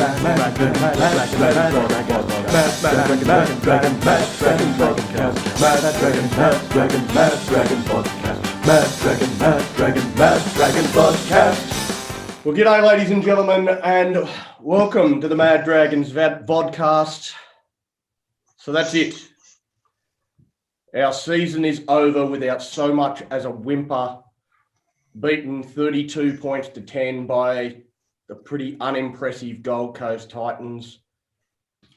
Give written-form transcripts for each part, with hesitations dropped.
Well, g'day, ladies and gentlemen, and welcome to the Mad Dragons Vodcast. So that's it. Our season is over without so much as a whimper, beaten 32 points to 10 by the pretty unimpressive Gold Coast Titans.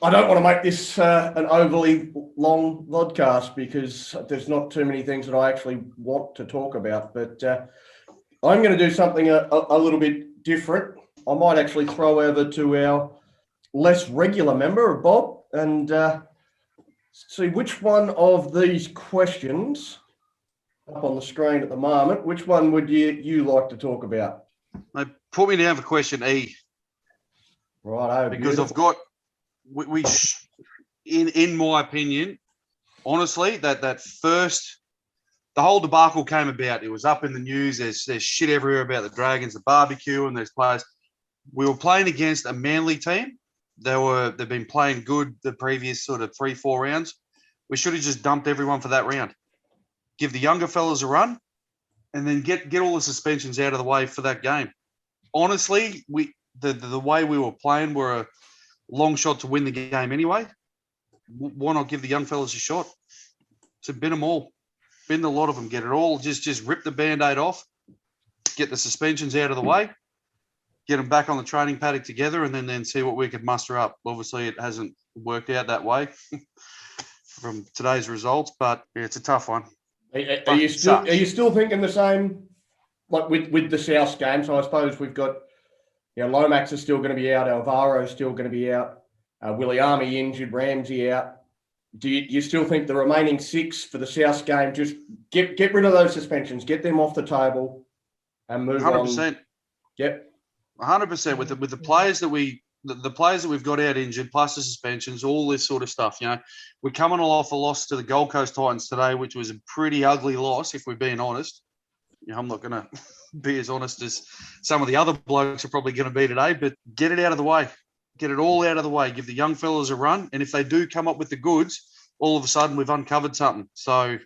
I don't want to make this an overly long vodcast because there's not too many things that I actually want to talk about, but I'm going to do something a little bit different. I might actually throw over to our less regular member, Bob, and see which one of these questions up on the screen at the moment, which one would you like to talk about? They put me down for question E. Right, because I've got in my opinion, honestly, that first the whole debacle came about. It was up in the news. There's shit everywhere about the Dragons, the barbecue, and there's players. We were playing against a Manly team. They've been playing good the previous sort of 3-4 rounds. We should have just dumped everyone for that round. Give the younger fellas a run, and then get all the suspensions out of the way for that game. Honestly, the way we were playing were a long shot to win the game anyway. Why not give the young fellas a shot? To bin them all. Bin a lot of them. Get it all. Just rip the Band-Aid off. Get the suspensions out of the way. Get them back on the training paddock together, and then see what we could muster up. Obviously, it hasn't worked out that way from today's results, but yeah, it's a tough one. Are you still thinking the same, like with the South game? So I suppose we've got, Lomax is still going to be out, Alvaro is still going to be out, Williami injured, Ramsey out. Do you still think the remaining 6 for the South game, just get rid of those suspensions, get them off the table, and move 100%. on? Yep. 100% with the players that the players that we've got out injured, plus the suspensions, all this sort of stuff. We're coming off a loss to the Gold Coast Titans today, which was a pretty ugly loss, if we're being honest. I'm not going to be as honest as some of the other blokes are probably going to be today, but get it out of the way. Get it all out of the way. Give the young fellas a run, and if they do come up with the goods, all of a sudden we've uncovered something. So,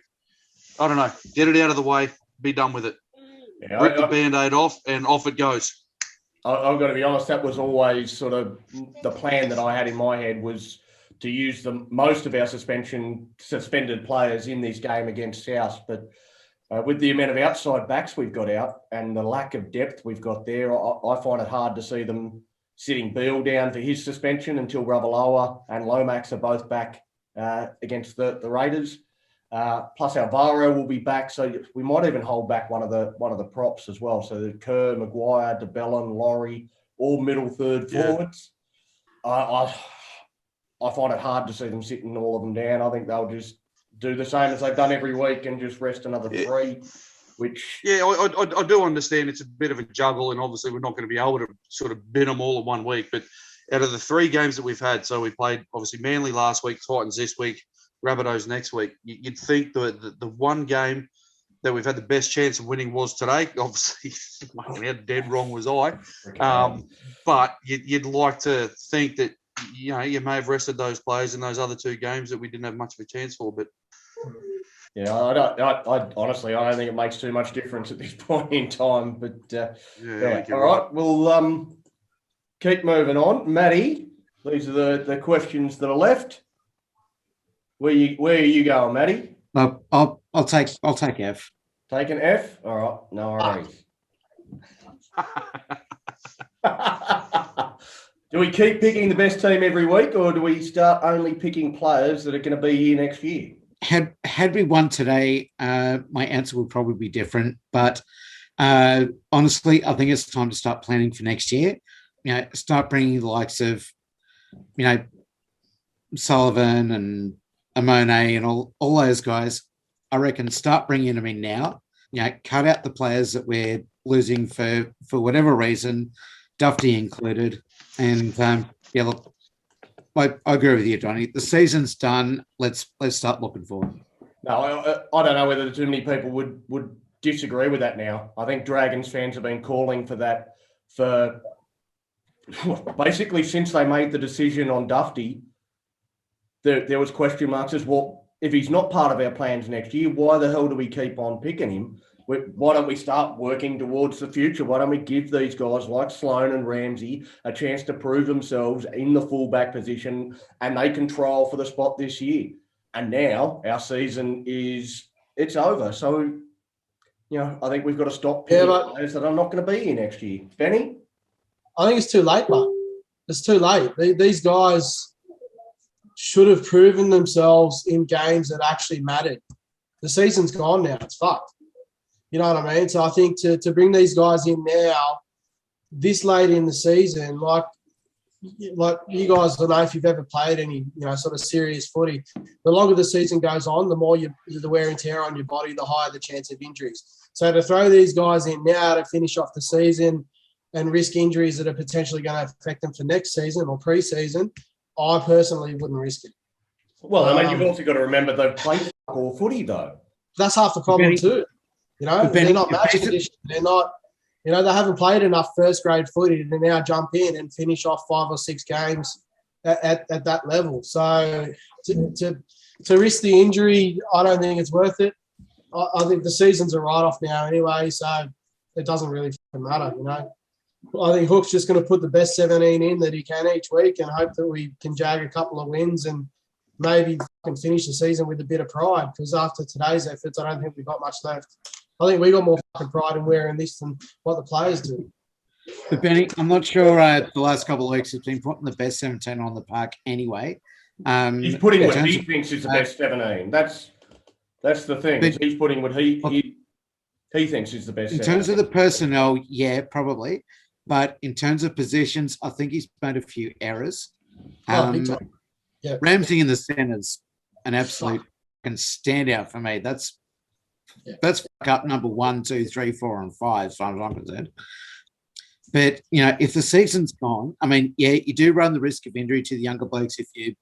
I don't know. Get it out of the way. Be done with it. Yeah, Rip the Band-Aid off, and off it goes. I've got to be honest, that was always sort of the plan that I had in my head, was to use most of our suspended players in this game against South. But with the amount of outside backs we've got out and the lack of depth we've got there, I find it hard to see them sitting Beale down for his suspension until Ravaloa and Lomax are both back against the Raiders. Plus Alvaro will be back, so we might even hold back one of the props as well. So Kerr, Maguire, DeBellin, Laurie, all middle third forwards. I find it hard to see them sitting all of them down. I think they'll just do the same as they've done every week and just rest another 3. Which I do understand it's a bit of a juggle, and obviously we're not going to be able to sort of bin them all in 1 week. But out of the 3 games that we've had, so we played obviously Manly last week, Titans this week, Rabbitohs next week. You'd think the one game that we've had the best chance of winning was today. Obviously, how dead wrong was I? But you'd like to think that you may have rested those players in those other 2 games that we didn't have much of a chance for. But yeah, I honestly don't think it makes too much difference at this point in time. But all right, we'll keep moving on. Matty, these are the questions that are left. Where are you going, Matty? I'll take F. Take an F? All right, no worries. Do we keep picking the best team every week, or do we start only picking players that are going to be here next year? Had we won today, my answer would probably be different. But honestly, I think it's time to start planning for next year. Start bringing the likes of, Sullivan and Amone and all those guys. I reckon start bringing them in now. Cut out the players that we're losing for whatever reason, Dufty included. And look, I agree with you, Johnny. The season's done. Let's start looking forward. No, I don't know whether too many people would disagree with that now. I think Dragons fans have been calling for that for basically since they made the decision on Dufty, there was question marks as well. If he's not part of our plans next year, why the hell do we keep on picking him? Why don't we start working towards the future? Why don't we give these guys like Sloan and Ramsey a chance to prove themselves in the fullback position, and they can trial for the spot this year? And now our season it's over. So, I think we've got to stop picking players that are not going to be here next year. Benny? I think it's too late, but it's too late. These guys should have proven themselves in games that actually mattered. The season's gone now. It's fucked. You know what I mean? So I think to bring these guys in now, this late in the season, like you guys don't know if you've ever played any, sort of serious footy. The longer the season goes on, the more the wear and tear on your body, the higher the chance of injuries. So to throw these guys in now to finish off the season and risk injuries that are potentially going to affect them for next season or pre-season, I personally wouldn't risk it. Well, you've also got to remember they've played all footy, though. That's half the problem too. They're not match conditioned. They're not, they haven't played enough first grade footy to now jump in and finish off 5 or 6 games at that level. So to risk the injury, I don't think it's worth it. I think the season's a write-off now anyway, so it doesn't really matter, I think Hook's just going to put the best 17 in that he can each week and hope that we can jag a couple of wins and maybe can finish the season with a bit of pride, because after today's efforts, I don't think we've got much left. I think we got more fucking pride in wearing this than what the players do. But Benny, I'm not sure the last couple of weeks he's been putting the best 17 on the park anyway. He's putting what he thinks is the best 17. That's the thing. He's putting what he thinks is the best. In terms of the personnel, yeah, probably. But in terms of positions, I think he's made a few errors. Yeah. Ramsey in the centre's an absolute standout for me. That's fuck up number 1, 2, 3, 4, and 5, as far as I'm concerned. But, if the season's gone, you do run the risk of injury to the younger blokes if you,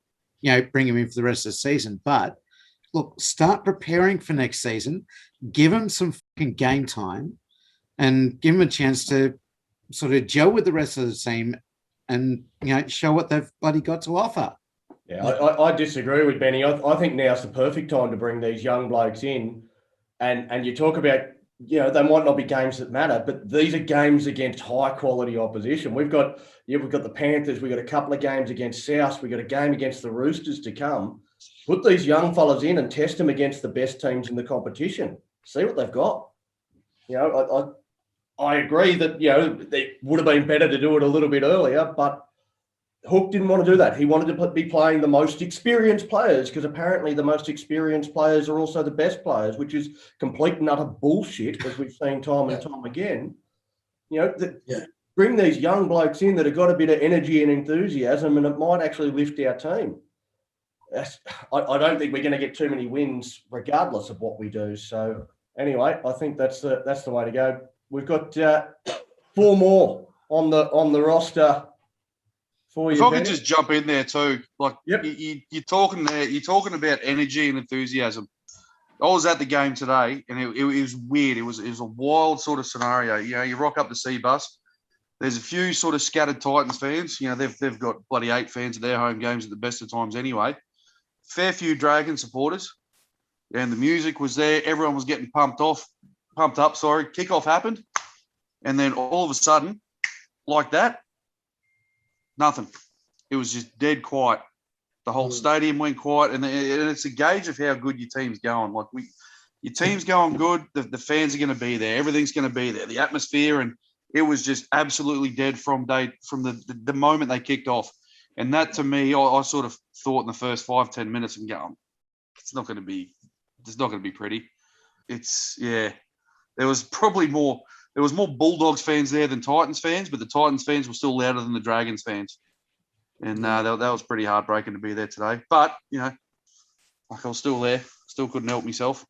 bring them in for the rest of the season. But, look, start preparing for next season. Give them some fucking game time and give them a chance to sort of gel with the rest of the team and, show what they've bloody got to offer. Yeah, I disagree with Benny. I think now's the perfect time to bring these young blokes in. And you talk about, they might not be games that matter, but these are games against high quality opposition. We've got the Panthers, we've got a couple of games against South, we've got a game against the Roosters to come. Put these young fellas in and test them against the best teams in the competition. See what they've got. I agree that, it would have been better to do it a little bit earlier, but Hook didn't want to do that. He wanted to be playing the most experienced players, because apparently the most experienced players are also the best players, which is complete and utter bullshit, as we've seen time and time again. Bring these young blokes in that have got a bit of energy and enthusiasm, and it might actually lift our team. I don't think we're going to get too many wins regardless of what we do. So anyway, I think that's the way to go. We've got 4 more on the roster. If I could just jump in there too, you're talking about energy and enthusiasm. I was at the game today, and it was weird. It was a wild sort of scenario. You rock up the C bus. There's a few sort of scattered Titans fans. They've got bloody 8 fans at their home games at the best of times anyway. Fair few Dragon supporters, and the music was there. Everyone was getting pumped up. Kickoff happened, and then all of a sudden, like that. Nothing. It was just dead quiet. The whole stadium went quiet, and it's a gauge of how good your team's going. Your team's going good. The fans are going to be there. Everything's going to be there. The atmosphere, and it was just absolutely dead from the moment they kicked off. And that, to me, I sort of thought in the first 5-10 minutes, and going, it's not going to be pretty. There was more Bulldogs fans there than Titans fans, but the Titans fans were still louder than the Dragons fans. And that was pretty heartbreaking to be there today. But, I was still there. Still couldn't help myself.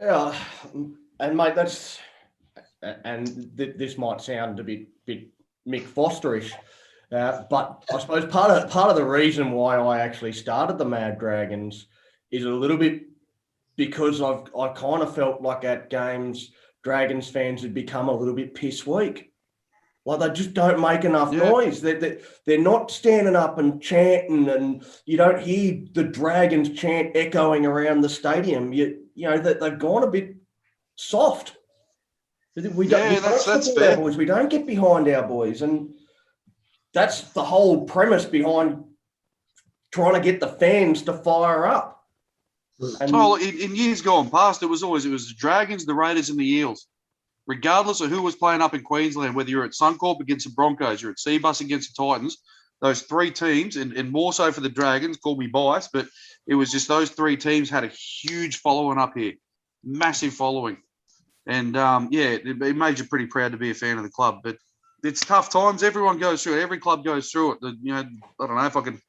Yeah. And, mate, this might sound a bit Mick Fosterish, but I suppose part of the reason why I actually started the Mad Dragons is a little bit because I kind of felt like at games Dragons fans had become a little bit piss weak. Like they just don't make enough Yeah. noise. They're not standing up and chanting, and you don't hear the Dragons chant echoing around the stadium. You know that they've gone a bit soft. We don't that's support fair. our boys. We don't get behind our boys, and that's the whole premise behind trying to get the fans to fire up. And Well, in years gone past, it was the Dragons, the Raiders, and the Eels. Regardless of who was playing up in Queensland, whether you're at Suncorp against the Broncos, you're at Seabus against the Titans, those three teams, and more so for the Dragons, call me biased, but it was just those three teams had a huge following up here, massive following. And, it made you pretty proud to be a fan of the club. But it's tough times. Everyone goes through it. Every club goes through it. I don't know if I can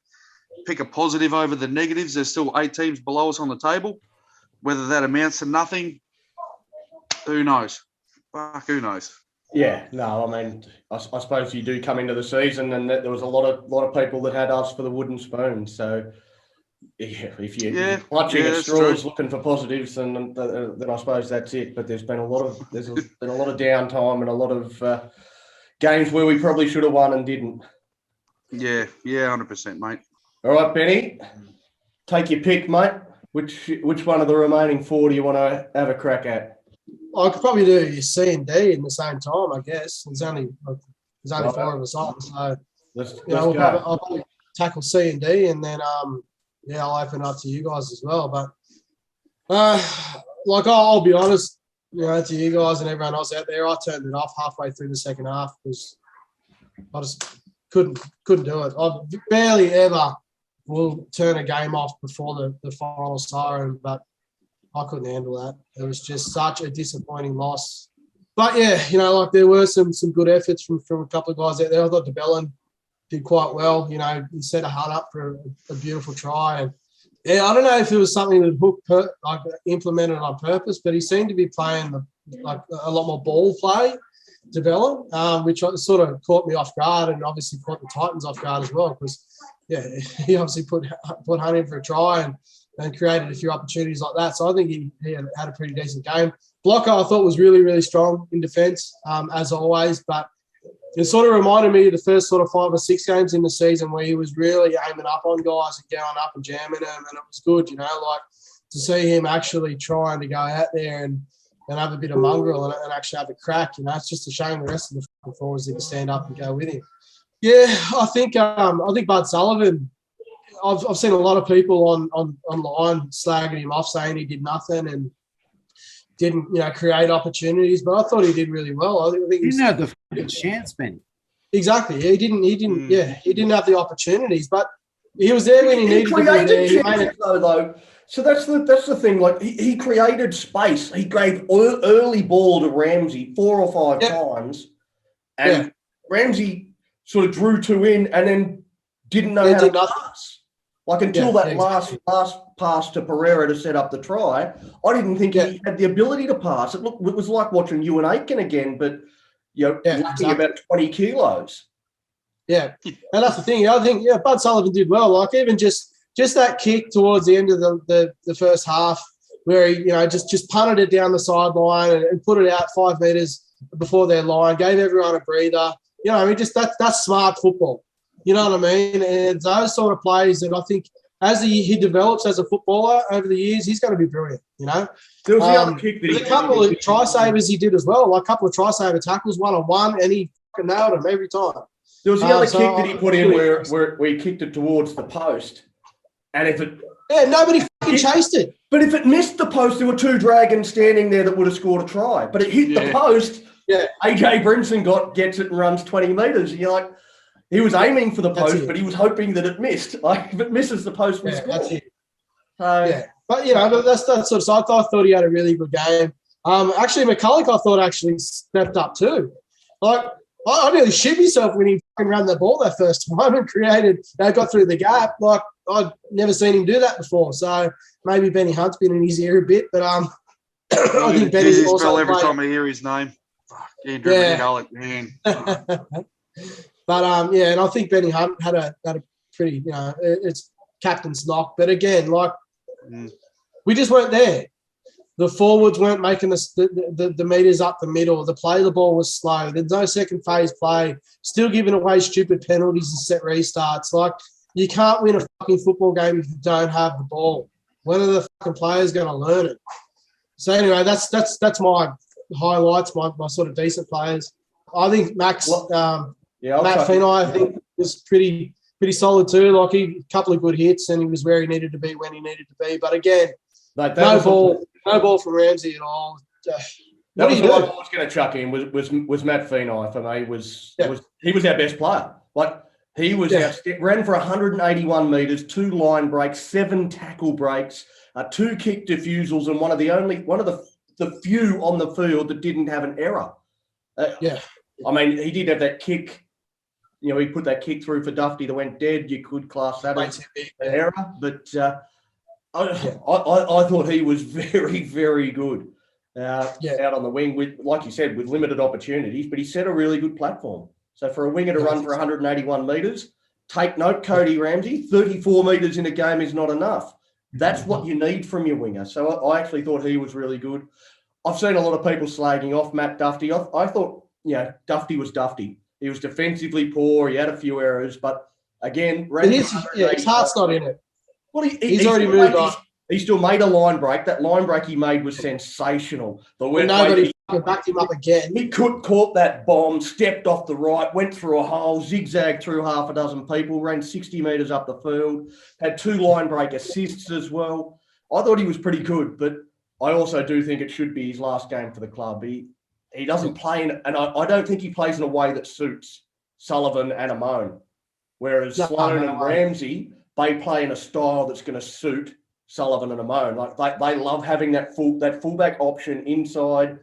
pick a positive over the negatives. There's still 8 teams below us on the table. Whether that amounts to nothing, who knows? Fuck, who knows? yeah, no, I mean, I suppose you do come into the season, and that there was a lot of people that had us for the wooden spoon. So, yeah, if you're clutching at that's straws, true. looking for positives, then I suppose that's it. But there's been a lot of downtime and a lot of games where we probably should have won and didn't. Yeah, 100%, mate. All right, Benny, take your pick, mate. Which one of the remaining 4 do you want to have a crack at? I could probably do C and D in the same time, I guess. There's only 4 of us on, so Let's I'll go. probably tackle C and D, and then I'll open up to you guys as well. But I'll be honest, to you guys and everyone else out there, I turned it off halfway through the second half because I just couldn't do it. I barely ever will turn a game off before the final siren, but I couldn't handle that. It was just such a disappointing loss. But yeah, there were some good efforts from a couple of guys out there. I thought DeBellin did quite well. He set a heart up for a beautiful try. And yeah, I don't know if it was something that Hook implemented on purpose, but he seemed to be playing a lot more ball play, DeBellin, which sort of caught me off guard, and obviously caught the Titans off guard as well because he obviously put Hunt in for a try and created a few opportunities like that. So I think he had a pretty decent game. Blocker, I thought, was really, really strong in defence, as always, but it sort of reminded me of the first sort of 5 or 6 games in the season where he was really aiming up on guys and going up and jamming them, and it was good, to see him actually trying to go out there and have a bit of mongrel and actually have a crack. It's just a shame the rest of the forwards didn't stand up and go with him. Yeah, I think Bud Sullivan, I've seen a lot of people online slagging him off, saying he did nothing and didn't create opportunities, but I thought he did really well. I think You know the fucking chance, Ben. exactly. He didn't. He didn't have the opportunities, but he was there when he needed to be there. He made it. Though. So that's the thing. Like he created space. He gave early ball to Ramsey 4 or 5 times, and Ramsey sort of drew 2 in and then didn't know how to pass. Like until last pass to Pereira to set up the try, I didn't think he had the ability to pass. It was like watching Ewan Aitken again, but lacking about 20 kilos. Yeah, and that's the thing. I think Bud Sullivan did well. Like even just that kick towards the end of the first half, where he just punted it down the sideline and put it out 5 meters before their line, gave everyone a breather. That's smart football. You know what I mean? And those sort of plays that I think as he develops as a footballer over the years, he's going to be brilliant, There was the other kick that a couple of try savers he did as well, like a couple of try saver tackles one-on-one, and he fucking nailed them every time. There was the other kick that he put in where he kicked it towards the post. And if it... Yeah, nobody fucking chased it. But if it missed the post, there were 2 Dragons standing there that would have scored a try. But it hit the post. Yeah. AJ Brimson gets it and runs 20 metres. And you're like... He was aiming for the post, but he was hoping that it missed. Like, if it misses the post, we score. That's it. But, that's sort of side. I thought he had a really good game. Actually, McCulloch, I thought, actually stepped up too. Like, I nearly shit myself when he fucking ran the ball that first time and got through the gap. Like, I'd never seen him do that before. So, maybe Benny Hunt's been in his ear a bit. But I think Benny's also every time I hear his name. Fuck, Andrew McCulloch, man. But, and I think Benny Hunt had a pretty, it's captain's knock. But again, we just weren't there. The forwards weren't making the meters up the middle. The play of the ball was slow. There's no second phase play. Still giving away stupid penalties and set restarts. Like, you can't win a fucking football game if you don't have the ball. When are the fucking players going to learn it? So anyway, that's my highlights, my sort of decent players. I think Matt Feeney, I think, was pretty solid too. Like, a couple of good hits, and he was where he needed to be when he needed to be. But again, no ball from Ramsey at all. That was the one I was going to chuck in was Matt Feeney for me. He was our best player. Like, he was ran for 181 metres, 2 line breaks, 7 tackle breaks, 2 kick defusals, and one of the few on the field that didn't have an error. I mean, he did have that kick. You know, he put that kick through for Dufty that went dead. You could class that as an error, but I thought he was very, very good out on the wing with, like you said, with limited opportunities. But he set a really good platform. So for a winger to run for 181 metres, take note, Cody Ramsey, 34 metres in a game is not enough. That's what you need from your winger. So I actually thought he was really good. I've seen a lot of people slagging off Matt Dufty. I thought, Dufty was Dufty. He was defensively poor. He had a few errors, but again, his heart's not in it. Well, he's already moved on. He still made a line break. That line break he made was sensational. Nobody backed him up again. He caught that bomb, stepped off the right, went through a hole, zigzagged through half a dozen people, ran 60 metres up the field, had 2 line break assists as well. I thought he was pretty good, but I also do think it should be his last game for the club. He doesn't play and I don't think he plays in a way that suits Sullivan and Amone. Whereas Sloan and Ramsey, they play in a style that's going to suit Sullivan and Amone. Like, they love having that fullback option inside,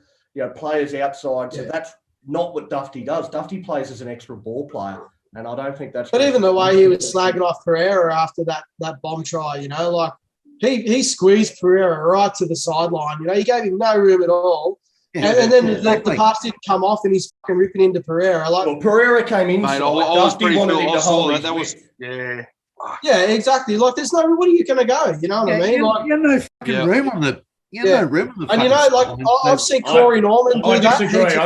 players outside. So that's not what Dufty does. Dufty plays as an extra ball player, and I don't think that's. But even the way he was slagging off Pereira after that bomb try, like he squeezed Pereira right to the sideline. He gave him no room at all. And then the pass didn't come off, and he's fucking ripping into Pereira. Pereira came in. Mate, I was pretty cool. That was. Yeah, exactly. Like, there's no. What are you going to go? You know what I mean? You have no fucking room on the. No room on the. And I've seen Corey Norman do that. I disagree.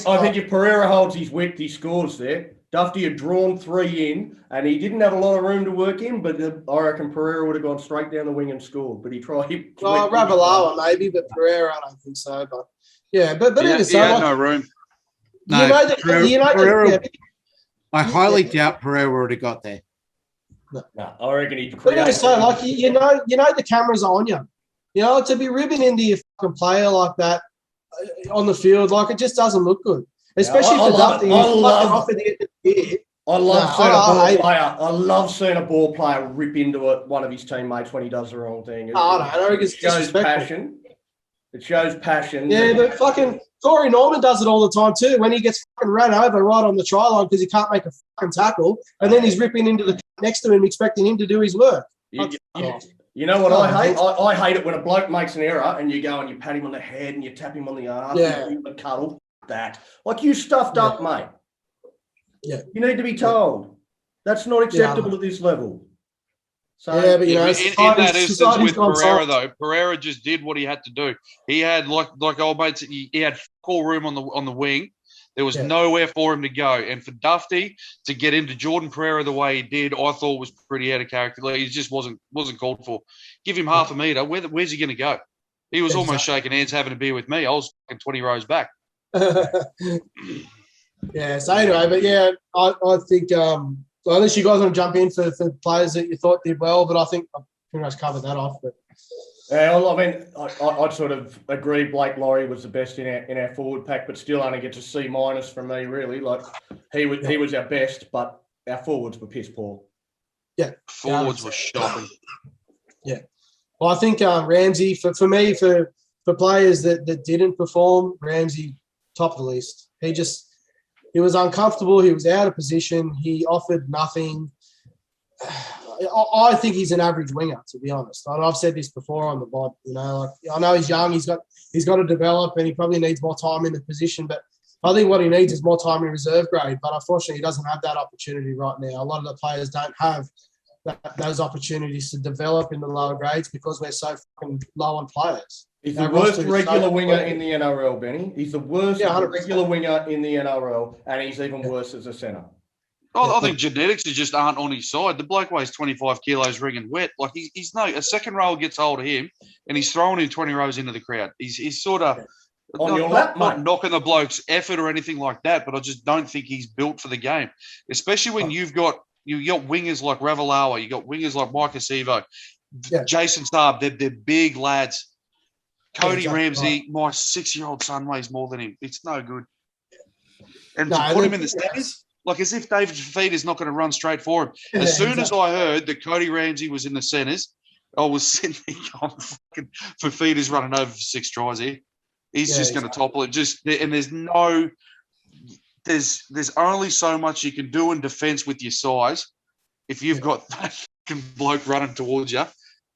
I think if Pereira holds his width, he scores there. Dufty had drawn 3 in, and he didn't have a lot of room to work in. But I reckon Pereira would have gone straight down the wing and scored. But he tried. Ravalawa maybe, but Pereira, I don't think so. But but even so, had no room. No, Pereira. I highly doubt Pereira would have got there. No, I reckon he'd create. But even so, like the cameras are on you. To be ribbing into your fucking player like that on the field, like, it just doesn't look good. Especially for Dufty. I love seeing a ball player rip into one of his teammates when he does the wrong thing. It shows passion. It shows passion. Yeah, but fucking Corey Norman does it all the time too. When he gets fucking ran over right on the try line because he can't make a fucking tackle, and then he's ripping into the next to him, expecting him to do his work. You know what I hate? I hate it when a bloke makes an error and you go and you pat him on the head and you tap him on the arm and you give him a cuddle. That. Like, you stuffed up, mate. Yeah. You need to be told. That's not acceptable at this level. So, but in that instance with Pereira, though, Pereira just did what he had to do. He had, like old mates, he had full room on the wing. There was nowhere for him to go. And for Dufty to get into Jordan Pereira the way he did, I thought was pretty out of character. Like, he just wasn't called for. Give him half a metre. Where's he going to go? He was almost shaking hands, having a beer with me. I was fucking 20 rows back. So anyway, but I think unless you guys want to jump in for players that you thought did well, but I think I've pretty much covered that off. But I'd sort of agree. Blake Laurie was the best in our forward pack, but still only gets a C- from me. Really, like, he was our best, but our forwards were piss poor. Yeah, forwards were shocking. Yeah, well, I think Ramsey for me for players that didn't perform, Ramsey top of the list. He was uncomfortable. He was out of position. He offered nothing. I think he's an average winger, to be honest. I've said this before on the pod. I know he's young. He's got to develop, and he probably needs more time in the position. But I think what he needs is more time in reserve grade. But unfortunately, he doesn't have that opportunity right now. A lot of the players don't have those opportunities to develop in the lower grades because we're so fucking low on players. He's the Our worst roster is regular so winger depleted. in the NRL, Benny. He's the worst Yeah, 100%. regular winger in the NRL, and he's even worse as a centre. I think genetics just aren't on his side. The bloke weighs 25 kilos ringing wet. Like he's no a second row gets hold of him and he's throwing in 20 rows into the crowd. He's sort of On your lap, not mate. knocking the bloke's effort or anything like that, but I just don't think he's built for the game. Especially when you got wingers like Ravalawa, you got wingers like Mike Acevo, Yeah. Jason Saab, they're big lads. Cody exactly Ramsey, my 6-year-old son weighs more than him. It's no good. And No, to put him in the that's- centres, like as if David Fifita's not going to run straight for him. As soon as I heard that Cody Ramsey was in the centres, I was sitting there going, fucking Fifita's running over for 6 tries here. He's Yeah, just going to topple it. And there's only so much you can do in defence with your size if you've got that fucking bloke running towards you.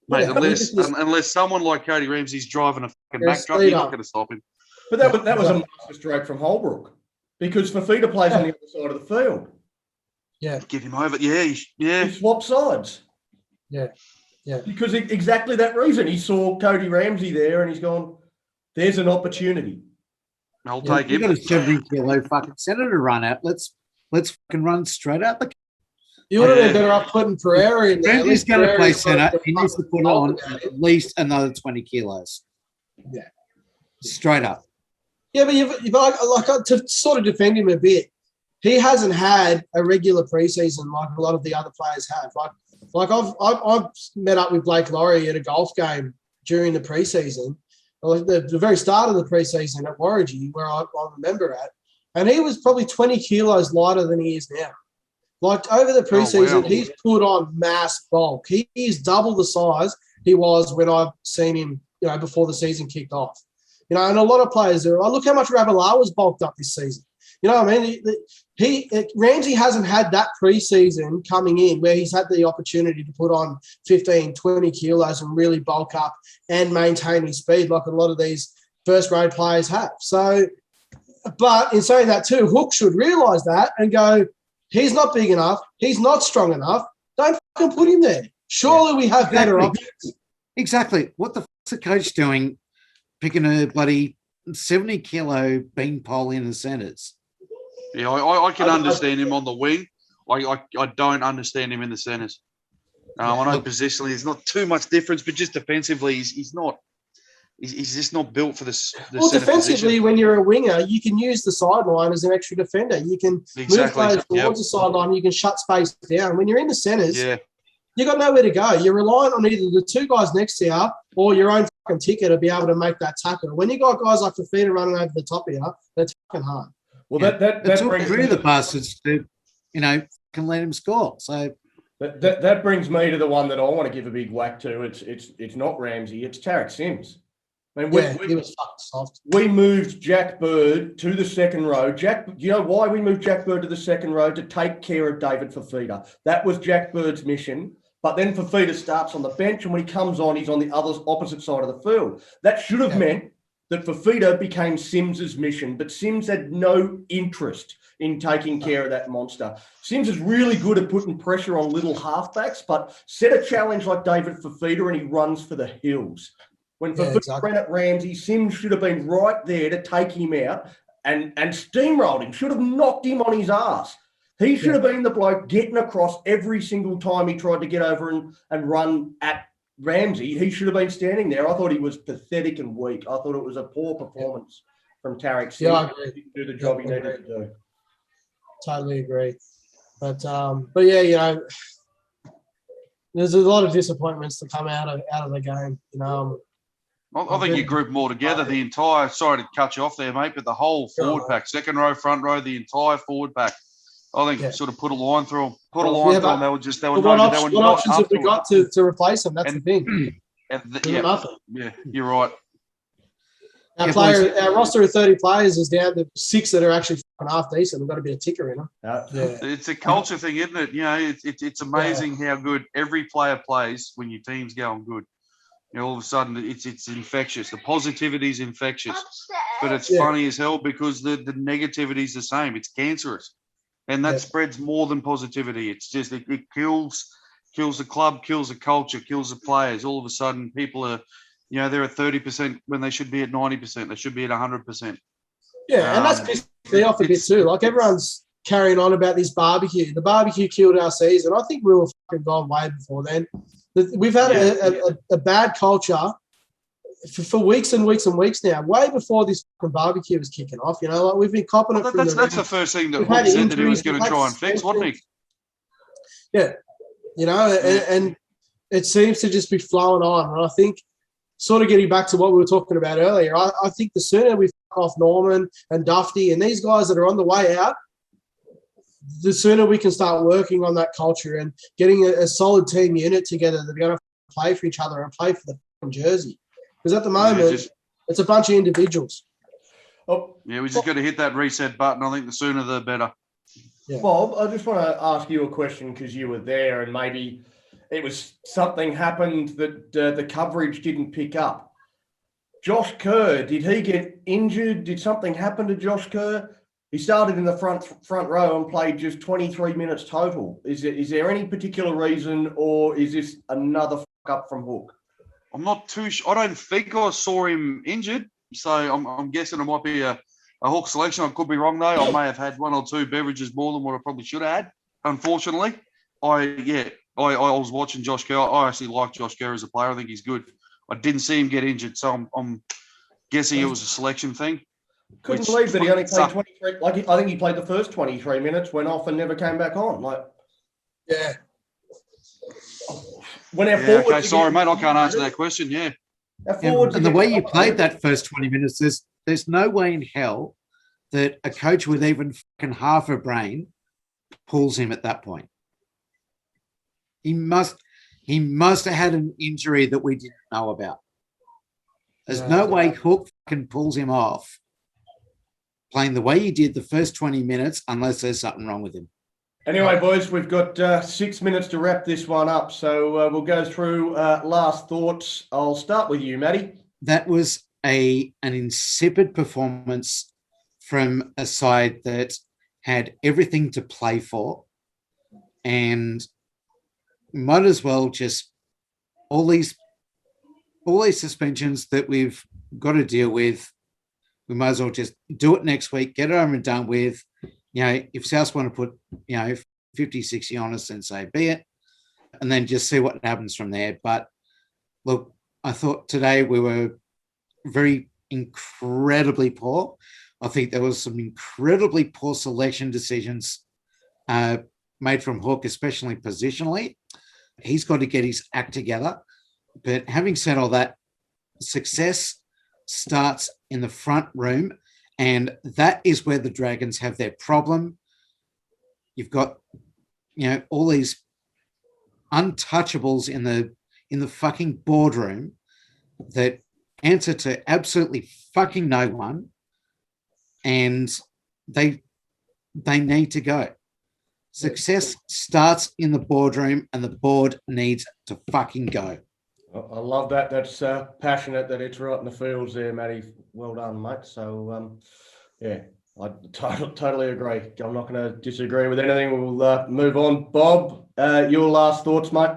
Mate, Yeah, unless someone like Cody Ramsey's driving a fucking There's Mack truck, you're speed not up. going to stop him. But that was a master stroke from Holbrook because Fafita plays on the other side of the field. Get him over. Yeah. He swapped sides. Yeah. Because exactly that reason. He saw Cody Ramsey there and he's gone, there's an opportunity. I'll Yeah, take we've him. got a 70-kilo fucking centre to run out. Let's fucking run straight out the. You would have been better off putting Pereira in there. At Ramsey's least going to play Pereira's got centre. the He needs to put fucking on bulk at least another 20 kilos. Yeah. Straight up. Yeah, but you've like to sort of defend him a bit. He hasn't had a regular preseason like a lot of the other players have. Like I've met up with Blake Laurie at a golf game during the preseason, like the very start of the preseason at Warringah, where I'm a member at, and he was probably 20 kilos lighter than he is now. Like over the preseason, he's put on mass bulk. He is double the size he was when I've seen him, before the season kicked off. And a lot of players are. Look how much Ravalawa was bulked up this season. You know what I mean? Ramsey hasn't had that preseason coming in where he's had the opportunity to put on 15, 20 kilos and really bulk up and maintain his speed like a lot of these first-grade players have. So, but in saying that too, Hook should realise that and go, he's not big enough. He's not strong enough. Don't fucking put him there. Surely we have better options. Exactly. What the fuck's the coach doing picking a bloody 70-kilo beanpole in the centres? Yeah, I can understand him on the wing. I don't understand him in the centres. I know positionally there's not too much difference, but just defensively, he's not. He's just not built for this. Well, defensively, when you're a winger, you can use the sideline as an extra defender. You can move players towards the sideline. You can shut space down. When you're in the centres, you got nowhere to go. You're relying on either the two guys next to you or your own fucking ticker to be able to make that tackle. When you got guys like Fafita running over the top of you, that's fucking hard. Well, that took three of the bastards to, can let him score. So that brings me to the one that I want to give a big whack to. It's not Ramsey, it's Tarek Sims. I mean, he was fucking soft. We moved Jack Bird to the second row. You know why we moved Jack Bird to the second row? To take care of David Fafita. That was Jack Bird's mission. But then Fafita starts on the bench, and when he comes on, he's on the opposite side of the field. That should have meant that Fafita became Sims's mission, but Sims had no interest in taking care of that monster. Sims is really good at putting pressure on little halfbacks, but set a challenge like David Fafita and he runs for the hills. When Fafita ran at Ramsey, Sims should have been right there to take him out and steamrolled him, should have knocked him on his ass. He should have been the bloke getting across every single time he tried to get over and run at Ramsey. He should have been standing there. I thought he was pathetic and weak. I thought it was a poor performance from Tarek Sims. Yeah, I agree. He didn't do the job he needed to do. Totally agree. But yeah, there's a lot of disappointments to come out of the game. I think you group them all together. The entire, sorry to cut you off there, mate, but the whole forward pack, second row, front row, the entire forward pack. I think sort of put a line through them. Put a line through them. They were just, what options have we got to replace them? That's the thing. Nothing. Yeah, you're right. Our roster of 30 players is down to 6 that are actually half decent. We've got a bit of ticker in them. It's a culture thing, isn't it? It's amazing how good every player plays when your team's going good. All of a sudden, it's infectious. The positivity is infectious. But it's funny as hell because the negativity is the same. It's cancerous. And that spreads more than positivity. It's just, it kills kills the club, kills the culture, kills the players. All of a sudden, people are, they're at 30% when they should be at 90%. They should be at 100%. Yeah, and that's pissed me off a bit too. Like everyone's carrying on about this barbecue. The barbecue killed our season. I think we were fucking gone way before then. We've had a bad culture for weeks and weeks and weeks now, way before this fucking barbecue was kicking off. Like we've been copping it. That's the first thing that Hook said that he was going to try and fix, wasn't he? Yeah, and it seems to just be flowing on. And I think, sort of getting back to what we were talking about earlier, I think the sooner we fuck off Norman and Dufty and these guys that are on the way out, the sooner we can start working on that culture and getting a solid team unit together that are going to play for each other and play for the fucking jersey. Because at the moment, it's a bunch of individuals. Yeah, we just got to hit that reset button. I think the sooner the better. Yeah. Bob, I just want to ask you a question because you were there and maybe it was something happened that the coverage didn't pick up. Josh Kerr, did he get injured? Did something happen to Josh Kerr? He started in the front row and played just 23 minutes total. Is there any particular reason, or is this another fuck up from Hook? I'm not too sure. I don't think I saw him injured, so I'm guessing it might be a Hook selection. I could be wrong though. I may have had one or two beverages more than what I probably should have had. Unfortunately, I was watching Josh Kerr. I actually like Josh Kerr as a player. I think he's good. I didn't see him get injured, so I'm guessing it was a selection thing. Couldn't believe that he only played 23. I think he played the first 23 minutes, went off, and never came back on. Yeah. When our forwards okay, sorry, mate. I can't answer that question. Yeah. And the way you played that first 20 minutes, there's no way in hell that a coach with even fucking half a brain pulls him at that point. He must have had an injury that we didn't know about. There's no way Hook fucking pulls him off playing the way he did the first 20 minutes unless there's something wrong with him. Anyway, boys, we've got 6 minutes to wrap this one up, so we'll go through last thoughts. I'll start with you, Matty. That was an insipid performance from a side that had everything to play for and might as well just all these suspensions that we've got to deal with, we might as well just do it next week, get it over and done with. If South want to put, 50, 60 on us, then so be it. And then just see what happens from there. But look, I thought today we were very incredibly poor. I think there was some incredibly poor selection decisions made from Hook, especially positionally. He's got to get his act together. But having said all that, success starts in the front room, and that is where the Dragons have their problem. You've got, all these untouchables in the fucking boardroom that answer to absolutely fucking no one, and they need to go. Success starts in the boardroom, and the board needs to fucking go. I love that. That's passionate that it's right in the fields there, Matty. Well done, mate. So, I totally agree. I'm not going to disagree with anything. We'll move on. Bob, your last thoughts, mate?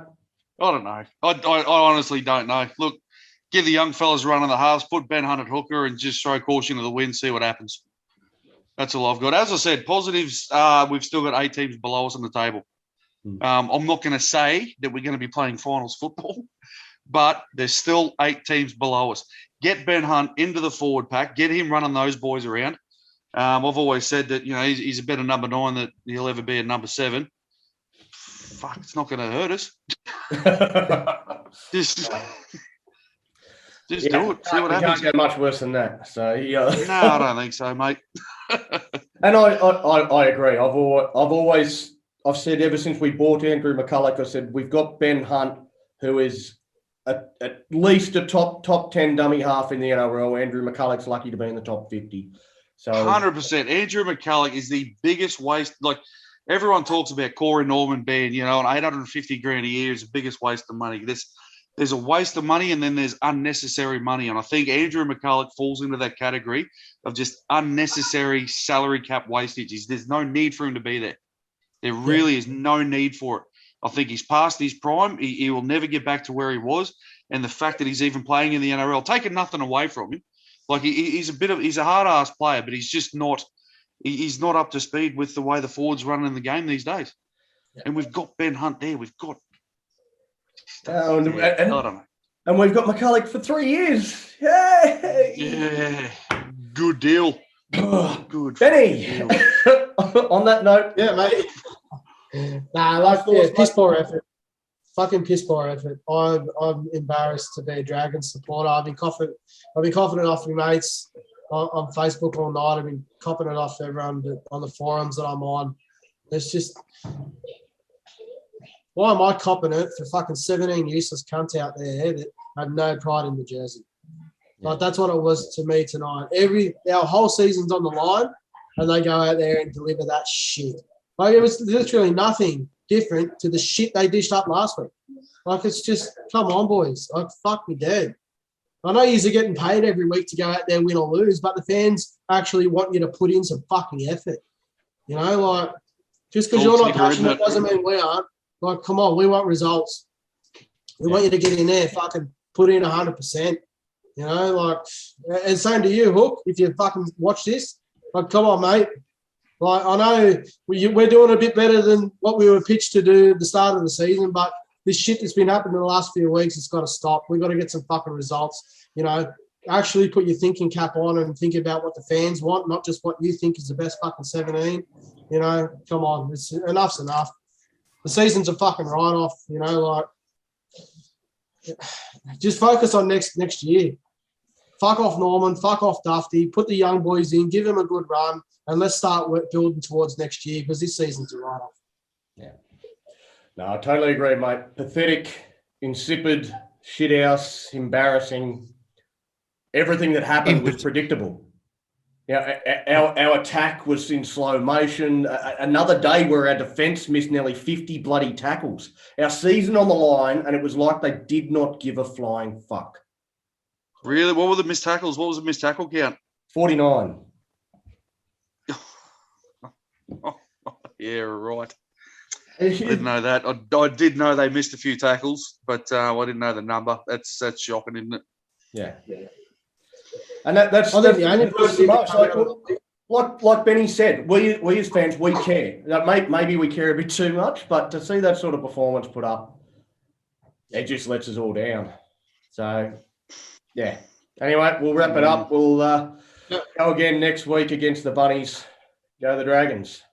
I don't know. I honestly don't know. Look, give the young fellas a run on the halves, put Ben Hunt at hooker, and just throw caution to the wind, see what happens. That's all I've got. As I said, positives, we've still got 8 teams below us on the table. I'm not going to say that we're going to be playing finals football, but there's still 8 teams below us. Get Ben Hunt into the forward pack. Get him running those boys around. I've always said that, he's a better number 9 than he'll ever be a number 7. Fuck, it's not going to hurt us. Just do it. See what happens. Can't get much worse than that. So No, I don't think so, mate. And I agree. I've said ever since we bought Andrew McCulloch, I said we've got Ben Hunt, who is at least a top 10 dummy half in the NRL. Andrew McCulloch's lucky to be in the top 50. So 100%. Andrew McCulloch is the biggest waste. Like everyone talks about Corey Norman being, an 850 grand a year is the biggest waste of money. There's a waste of money, and then there's unnecessary money. And I think Andrew McCulloch falls into that category of just unnecessary salary cap wastage. There's no need for him to be there. There really is no need for it. I think he's past his prime. He will never get back to where he was. And the fact that he's even playing in the NRL, taking nothing away from him, like he's a hard ass player, but he's just not. He's not up to speed with the way the forwards running in the game these days. Yeah. And we've got Ben Hunt there. We've got. And I don't know. we've got McCulloch for 3 years. Yay! Yeah, good deal. Good Benny, deal. on that note, Yeah, mate. Piss poor effort. Fucking piss poor effort. I'm embarrassed to be a Dragons supporter. I've been coughing it off my mates on Facebook all night. I've been copping it off everyone on the forums that I'm on. It's just, why am I copping it for fucking 17 useless cunts out there that have no pride in the jersey? Like, that's what it was to me tonight. Our whole season's on the line, and they go out there and deliver that shit. Like, it was literally nothing different to the shit they dished up last week. Like, it's just, come on, boys. Like, fuck me dead. I know you're getting paid every week to go out there, win or lose, but the fans actually want you to put in some fucking effort. You know, like, just because you're not passionate doesn't mean we aren't. Like, come on, we want results. We want you to get in there, fucking put in 100%. You know, like, and same to you, Hook, if you fucking watch this. Like, come on, mate. Like, I know we're doing a bit better than what we were pitched to do at the start of the season, but this shit that's been happening in the last few weeks, it's got to stop. We've got to get some fucking results. You know, actually put your thinking cap on and think about what the fans want, not just what you think is the best fucking 17. You know, come on. Enough's enough. The season's a fucking write-off, you know, like, just focus on next year. Fuck off Norman, fuck off Dufty, put the young boys in, give them a good run, and let's start building towards next year because this season's a write-off. yeah. No, I totally agree, mate. Pathetic, insipid, shithouse, embarrassing. Everything that happened was predictable. Yeah, our attack was in slow motion. Another day where our defence missed nearly 50 bloody tackles. Our season on the line, and it was like they did not give a flying fuck. Really? What were the missed tackles? What was the missed tackle count? 49. Yeah, right. I didn't know that. I did know they missed a few tackles, but I didn't know the number. That's shocking, isn't it? Yeah. And that's I think the only the most, like Benny said, we as fans, we care. Maybe we care a bit too much, but to see that sort of performance put up, it just lets us all down. So, yeah. Anyway, we'll wrap it up. We'll go again next week against the Bunnies. Go the Dragons.